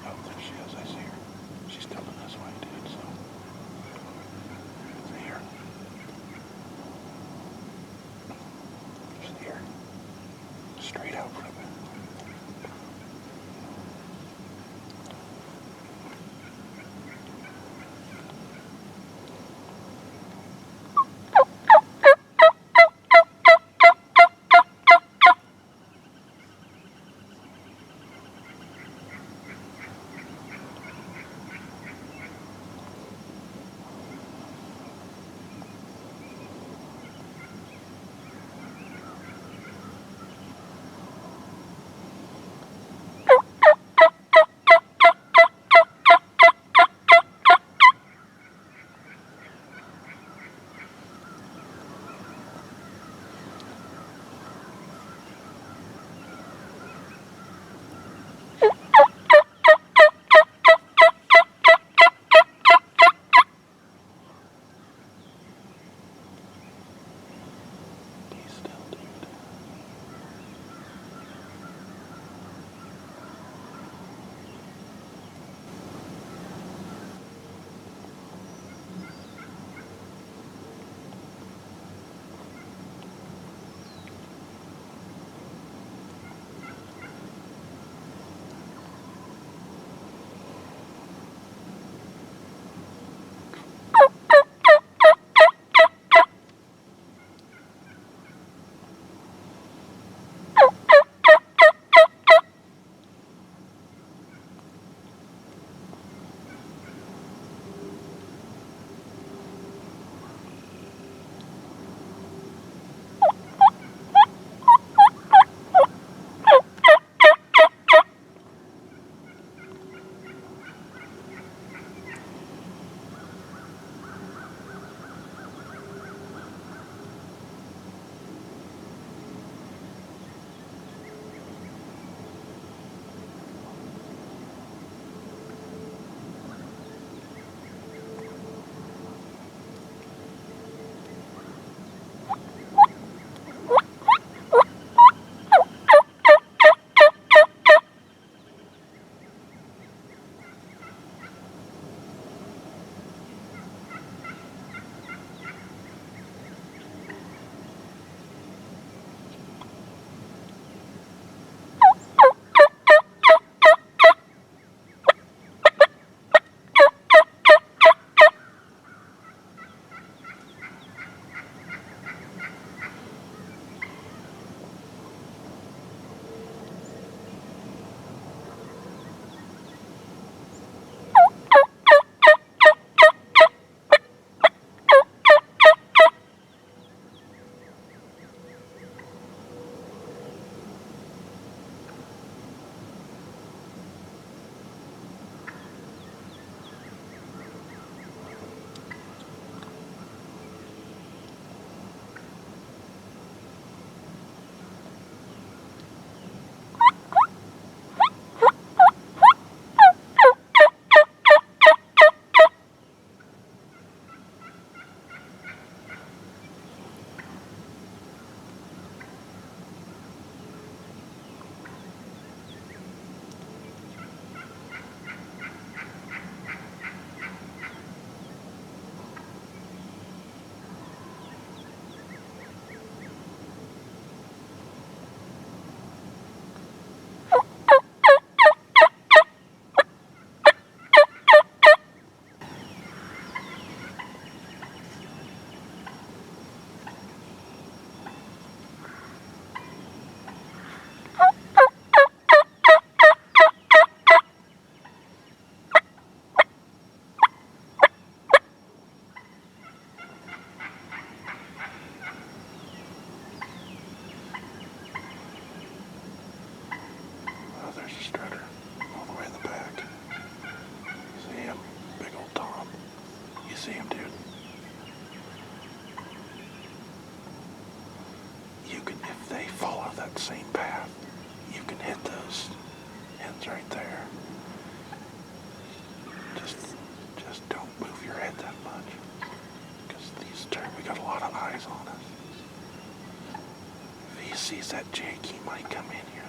Oh, there she is. I see her. She's coming this way, dude. So, see her. See her. Straight out from it. same path, you can hit those ends right there. Just don't move your head that much, because we got a lot of eyes on us. If he sees that Jake, he might come in here.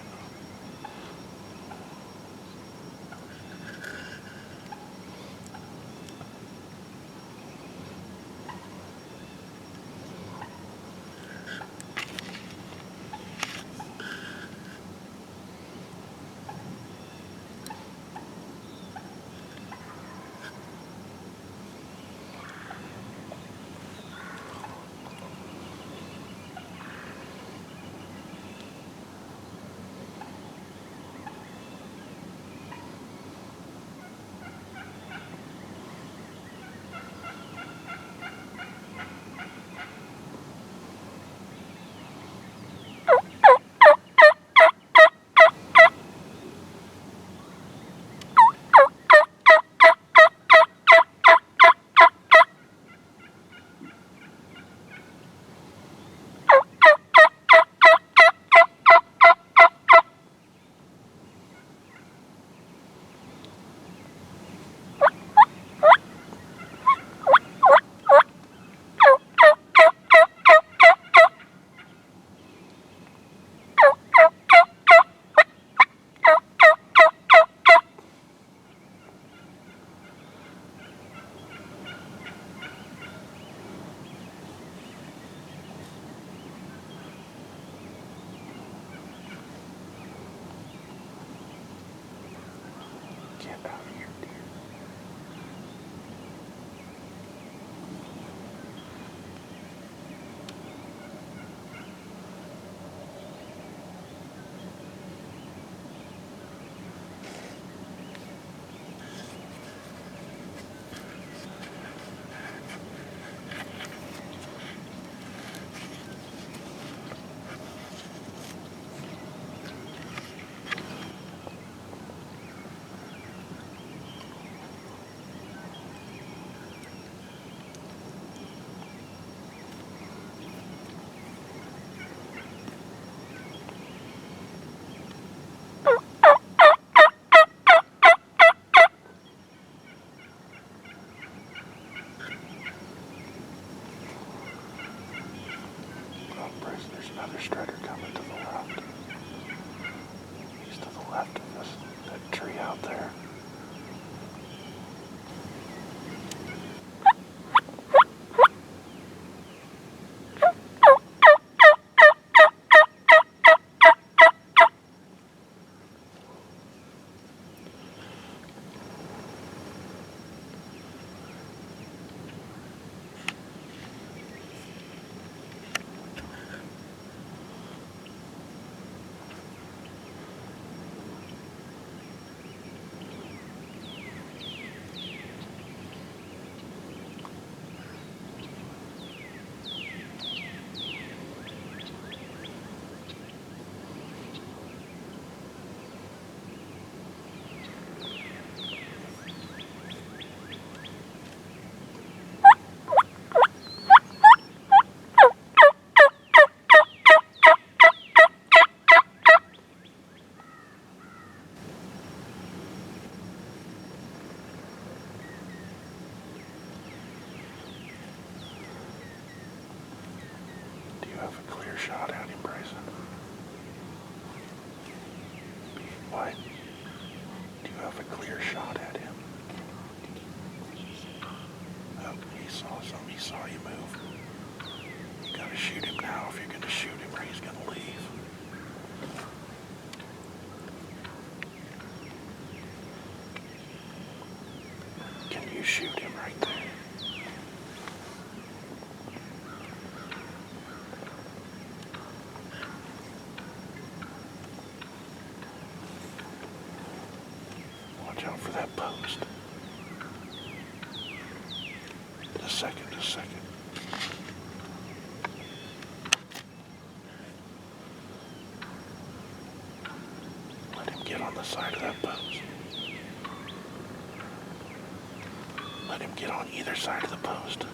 Get out of here, dear. There's another strider coming to the left. He's to the left of us, that tree out there. Have a clear shot at him, Bryson. What? Do you have a clear shot at him? Oh, he saw something. He saw you move. You gotta shoot him now if you're gonna shoot him or he's gonna leave. Can you shoot him right there? Watch out for that post. Just a second. Let him get on the side of that post. Let him get on either side of the post.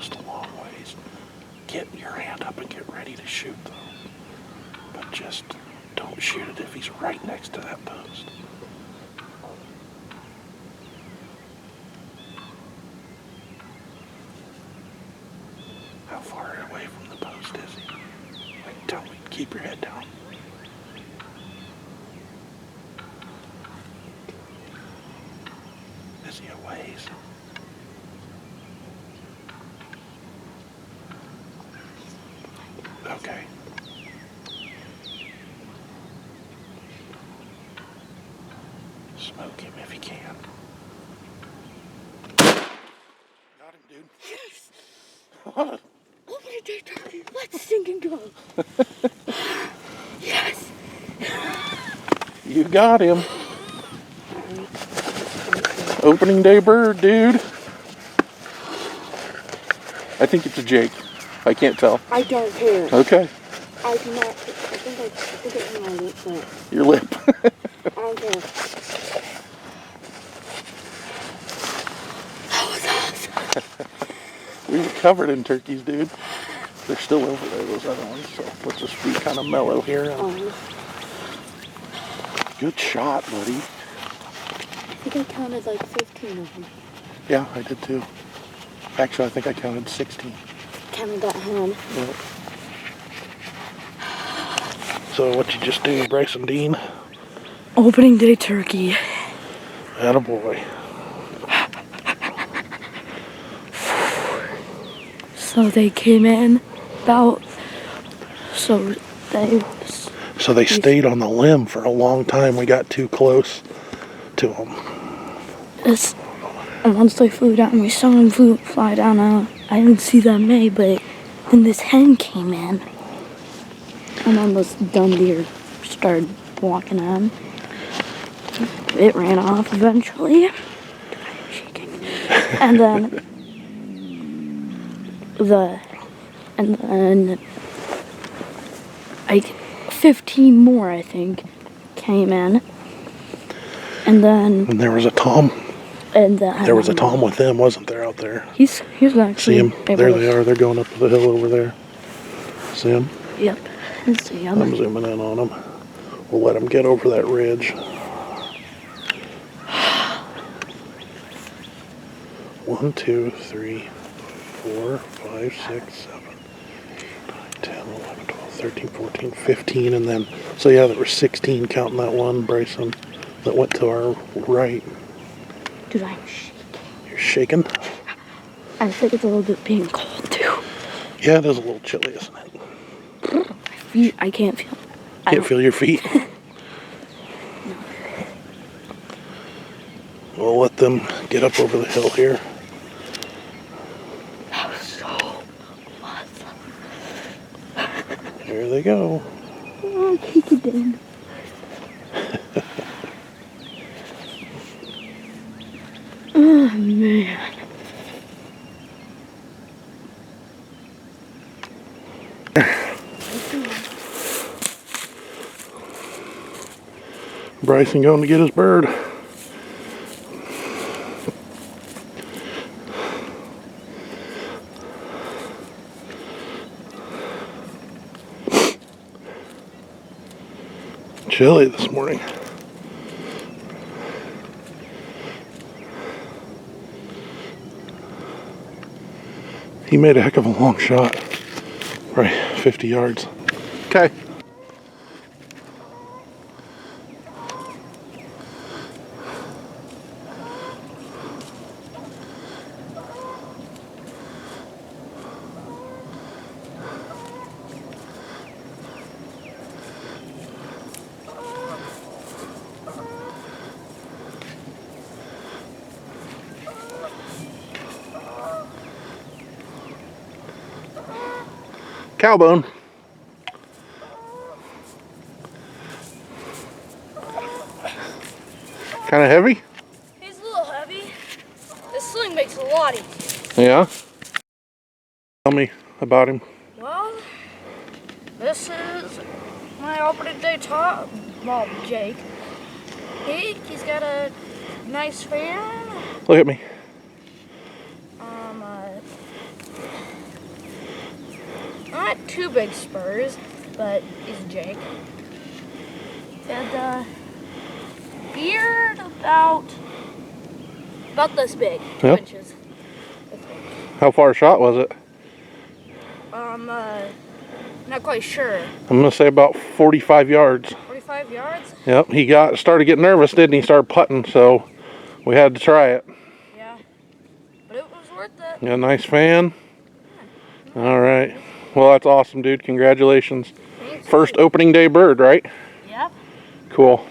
post a long ways. Get your hand up and get ready to shoot though. But just don't shoot it if he's right next to that post. How far away from the post is he? Like, tell me, keep your head down. Is he a ways? Okay. Smoke him if you can. Got him, dude. Yes! Open a day turkey. Let's sing and go. Yes! You got him. Opening day bird, dude. I think it's a Jake. I can't tell. I don't care. Okay. I do not. I think it's my lip. But Your lip. I don't care. That was awesome. We were covered in turkeys, dude. They're still over there, those other ones. So let's just be kind of mellow here. Good shot, buddy. I think I counted like 15 of them. Yeah, I did too. Actually, I think I counted 16. Counted that hand. Yep. So what you just do, Bryson Dean? Opening day turkey. Attaboy. So they came in about. So they stayed on the limb for a long time. We got too close to them. And once they flew down, we saw them fly down. I didn't see them mate, but then this hen came in. And then this dumb deer started walking on. It ran off eventually. I'm shaking. And then like 15 more, I think, came in. And there was a tom. There was a tom with them, wasn't there, out there? He's actually. See him? There they are. They're going up the hill over there. See him? Yep. I see him. I'm zooming in on him. We'll let him get over that ridge. 1, 2, 3, 4, 5, 6, 7, 8, 9, 10, 11, 12, 13, 14, 15, and then, so yeah, there were 16 counting that one, Bryson, that went to our right. Dude, I'm shaking. You're shaking? I think it's a little bit being cold too. Yeah, it is a little chilly, isn't it? I can't feel. Can't feel your feet? No. We'll let them get up over the hill here. That was so awesome. Here they go. Oh, take it down. Oh, man. Bryson going to get his bird. Chilly this morning. He made a heck of a long shot. Right, 50 yards. Okay. Cowbone. Kind of heavy? He's a little heavy. This sling makes it a lot easier. Yeah? Tell me about him. Well, this is my opening day top, Bob Jake. He's got a nice fan. Look at me. Not too big spurs, but he's Jake. And beard about this big, 2 Yep. inches. This big. How far shot was it? Not quite sure. I'm gonna say about 45 yards. 45 yards? Yep, he started getting nervous, didn't he? Started putting, so we had to try it. Yeah. But it was worth it. Got a nice fan. All right. Well, that's awesome, dude. Congratulations. Thanks. First opening day bird, right? Yep. Cool.